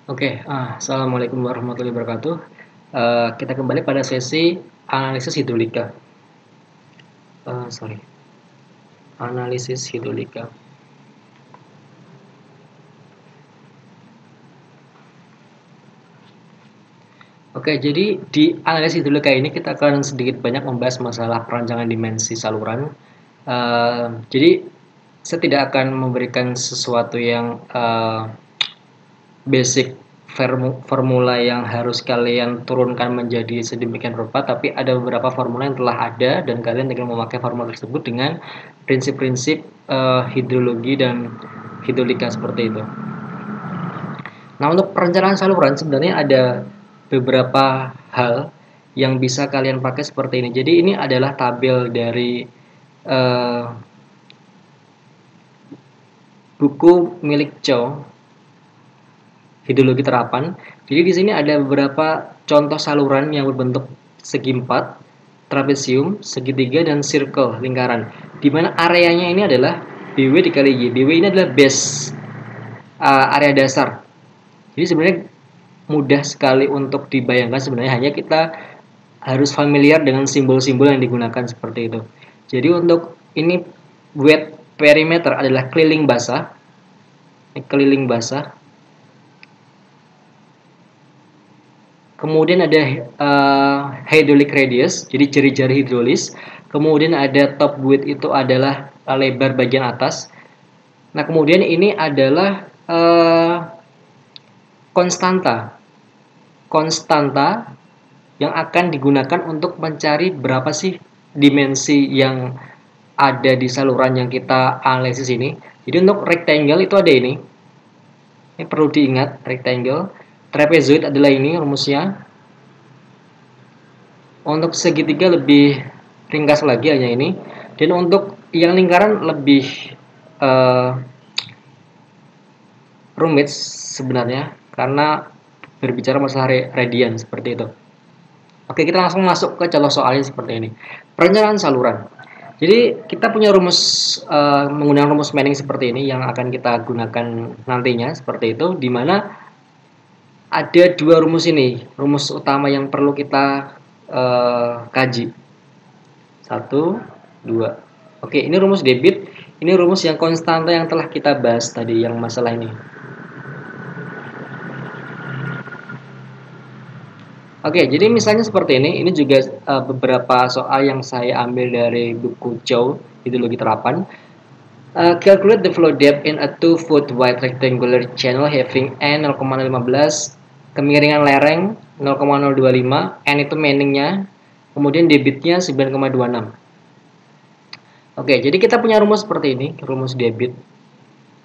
Assalamualaikum warahmatullahi wabarakatuh. Kita kembali pada sesi analisis hidrolika. Analisis hidrolika. Jadi di analisis hidrolika ini kita akan sedikit banyak membahas masalah perancangan dimensi saluran. Jadi saya tidak akan memberikan sesuatu yang basic formula yang harus kalian turunkan menjadi sedemikian rupa, tapi ada beberapa formula yang telah ada dan kalian tinggal memakai formula tersebut dengan prinsip-prinsip hidrologi dan hidrolika seperti itu. Nah, untuk perencanaan saluran sebenarnya ada beberapa hal yang bisa kalian pakai seperti ini. Jadi ini adalah tabel dari buku milik Chow, hidrologi terapan. Jadi di sini ada beberapa contoh saluran yang berbentuk segi empat, trapesium, segitiga, dan circle, lingkaran. Di mana areanya ini adalah BW dikali Y. BW ini adalah base area dasar. Jadi sebenarnya mudah sekali untuk dibayangkan, sebenarnya hanya kita harus familiar dengan simbol-simbol yang digunakan seperti itu. Jadi untuk ini wet perimeter adalah keliling basah. Keliling basah. Kemudian ada hydraulic radius, jadi jari-jari hidrolis. Kemudian ada top width, itu adalah lebar bagian atas. Nah, kemudian ini adalah konstanta yang akan digunakan untuk mencari berapa sih dimensi yang ada di saluran yang kita analisis ini. Jadi untuk rectangle itu ada ini perlu diingat, rectangle. Trapezoid adalah ini rumusnya. Untuk segitiga lebih ringkas lagi, hanya ini. Dan untuk yang lingkaran lebih rumit sebenarnya, karena berbicara masalah radian seperti itu. Oke, kita langsung masuk ke contoh soalnya seperti ini. Perencanaan saluran. Jadi kita punya rumus menggunakan rumus Manning seperti ini yang akan kita gunakan nantinya seperti itu, di mana ada dua rumus ini, rumus utama yang perlu kita kaji. 1, 2. Oke, ini rumus debit. Ini rumus yang konstanta yang telah kita bahas tadi, yang masalah ini. Oke, jadi misalnya seperti ini. Ini juga beberapa soal yang saya ambil dari buku Chow, hidrologi terapan. Calculate the flow depth in a 2-foot wide rectangular channel having N 0,15, kemiringan lereng 0,025, N itu Manningnya, kemudian debitnya 9,26. Oke, jadi kita punya rumus seperti ini, rumus debit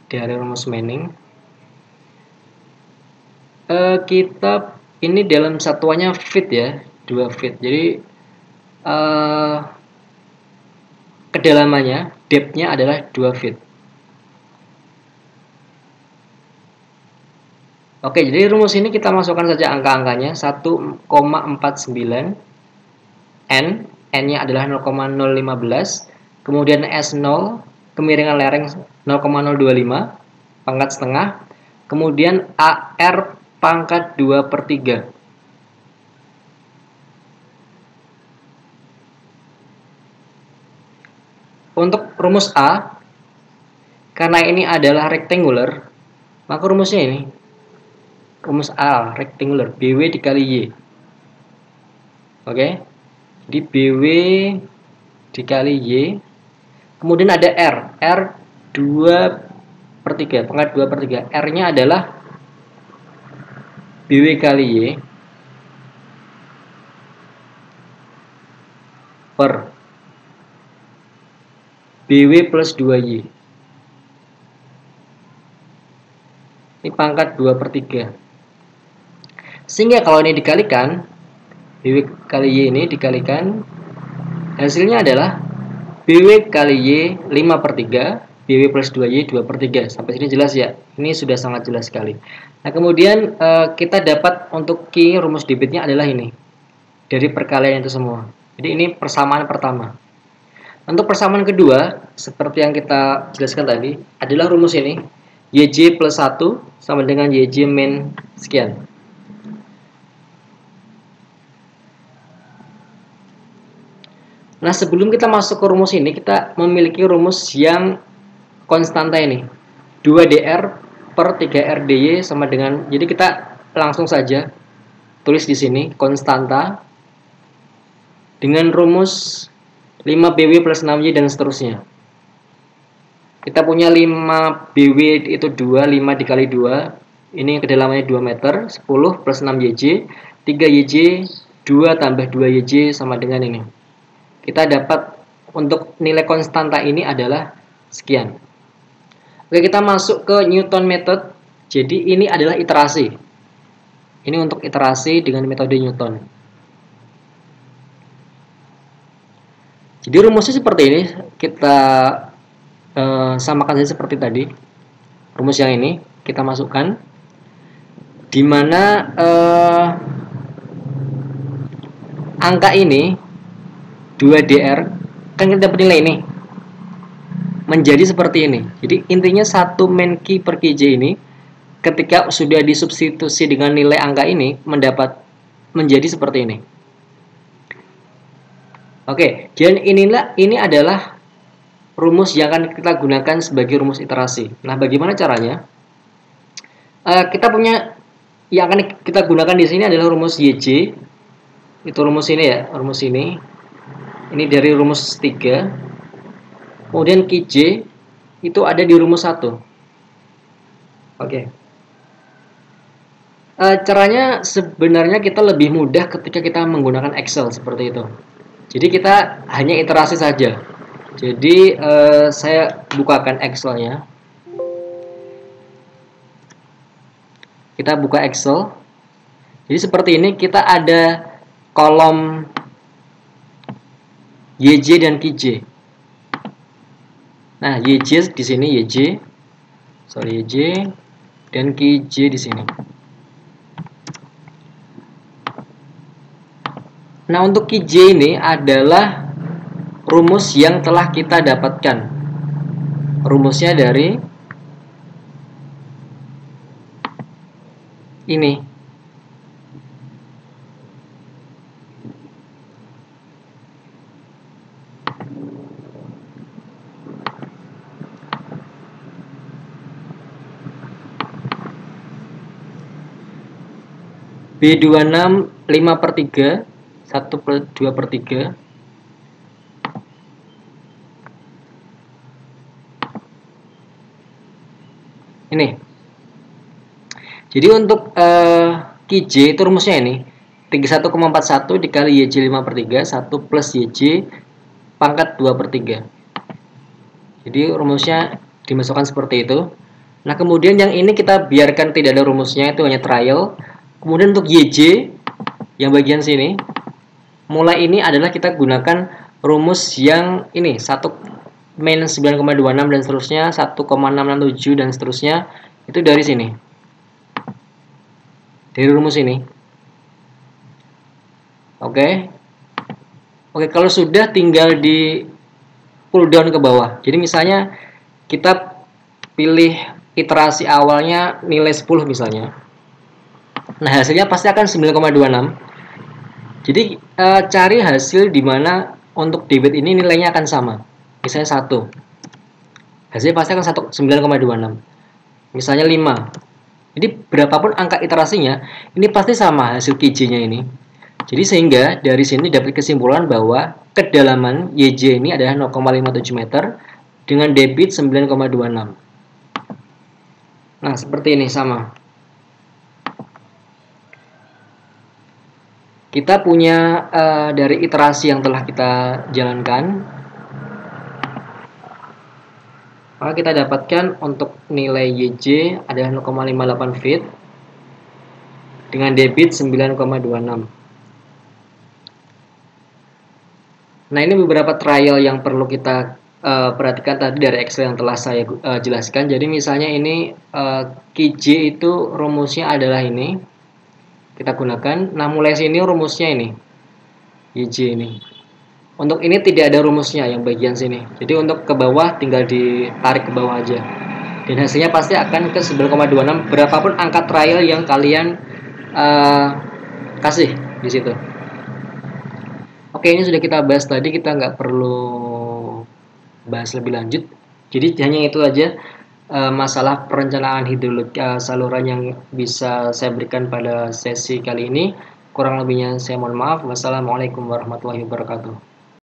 dari rumus Manning. Kita ini dalam satuannya feet ya, 2 feet. Jadi kedalamannya, depth-nya adalah 2 feet. Oke, jadi rumus ini kita masukkan saja angka-angkanya. 1,49 N, N-nya adalah 0,015, kemudian S0, kemiringan lereng 0,025, pangkat setengah, kemudian AR pangkat 2/3. Untuk rumus A, karena ini adalah rectangular, maka rumusnya ini, rumus A rectangular, BW dikali Y. Oke, jadi BW dikali Y, kemudian ada R, R 2/3, pangkat 2/3. R-nya adalah BW kali Y per BW plus 2Y. Ini pangkat 2/3. Sehingga kalau ini dikalikan, BW kali Y ini dikalikan, hasilnya adalah BW kali Y 5/3, BW plus 2Y 2/3. Sampai sini jelas ya? Ini sudah sangat jelas sekali. Nah, kemudian kita dapat untuk Q, rumus debitnya adalah ini, dari perkalian itu semua. Jadi ini persamaan pertama. Untuk persamaan kedua, seperti yang kita jelaskan tadi, adalah rumus ini, YJ plus 1 sama dengan YJ min Sekian. Nah, sebelum kita masuk ke rumus ini, kita memiliki rumus yang konstanta ini. 2dr per 3r dy sama dengan, jadi kita langsung saja tulis di sini konstanta dengan rumus 5bw plus 6y dan seterusnya. Kita punya 5bw itu 2, 5 dikali 2, ini kedalamannya 2 meter, 10 plus 6yj, 3yj, 2 tambah 2yj sama dengan ini. Kita dapat untuk nilai konstanta ini adalah sekian. Oke, kita masuk ke Newton method. Jadi ini adalah iterasi. Ini untuk iterasi dengan metode Newton. Jadi rumusnya seperti ini. Kita samakan saja seperti tadi. Rumus yang ini kita masukkan. Di mana angka ini 2dr kan kita dapat nilai ini menjadi seperti ini. Jadi intinya 1 main key per kj ini ketika sudah disubstitusi dengan nilai angka ini menjadi seperti ini. Oke, dan ini adalah rumus yang akan kita gunakan sebagai rumus iterasi. Nah, bagaimana caranya? Kita punya yang akan kita gunakan di sini adalah rumus yj. Itu rumus ini ya, rumus ini. Ini dari rumus 3. Kemudian kj itu ada di rumus 1. Oke. Caranya sebenarnya kita lebih mudah ketika kita menggunakan Excel seperti itu. Jadi kita hanya iterasi saja. Jadi saya bukakan Excel-nya. Kita buka Excel. Jadi seperti ini, kita ada kolom YJ dan KJ. Nah, YJ di sini YJ dan KJ di sini. Nah, untuk KJ ini adalah rumus yang telah kita dapatkan. Rumusnya dari ini. B26 5/3 1/2/3. Ini. Jadi untuk KJ itu rumusnya ini 31,41 dikali YJ 5/3 1 plus YJ pangkat 2/3. Jadi rumusnya dimasukkan seperti itu. Nah, kemudian yang ini kita biarkan tidak ada rumusnya, itu hanya trial. Kemudian untuk YJ yang bagian sini, mulai ini adalah kita gunakan rumus yang ini 1 min 9,26 dan seterusnya, 1,667 dan seterusnya, itu dari sini. Dari rumus ini. Oke. Oke, kalau sudah tinggal di pull down ke bawah. Jadi misalnya kita pilih iterasi awalnya nilai 10 misalnya. Nah, hasilnya pasti akan 9,26. Jadi cari hasil di mana untuk debit ini nilainya akan sama. Misalnya 1. Hasilnya pasti akan 9,26. Misalnya 5. Jadi berapapun angka iterasinya, ini pasti sama hasil KJ-nya ini. Jadi sehingga dari sini dapat kesimpulan bahwa kedalaman YJ ini adalah 0,57 meter dengan debit 9,26. Nah, seperti ini sama. Kita punya dari iterasi yang telah kita jalankan, maka kita dapatkan untuk nilai YJ adalah 0,58 feet dengan debit 9,26. Nah, ini beberapa trial yang perlu kita perhatikan tadi dari Excel yang telah saya jelaskan. Jadi misalnya ini KJ itu rumusnya adalah ini. Kita gunakan. Nah, mulai sini rumusnya ini YJ ini. Untuk ini tidak ada rumusnya yang bagian sini. Jadi untuk ke bawah tinggal ditarik ke bawah aja. dan hasilnya pasti akan ke 9,26 berapapun angka trial yang kalian kasih di situ. Oke, ini sudah kita bahas tadi, kita nggak perlu bahas lebih lanjut. Jadi hanya itu aja masalah perencanaan hidrolik saluran yang bisa saya berikan pada sesi kali ini. Kurang lebihnya saya mohon maaf. Wassalamualaikum warahmatullahi wabarakatuh.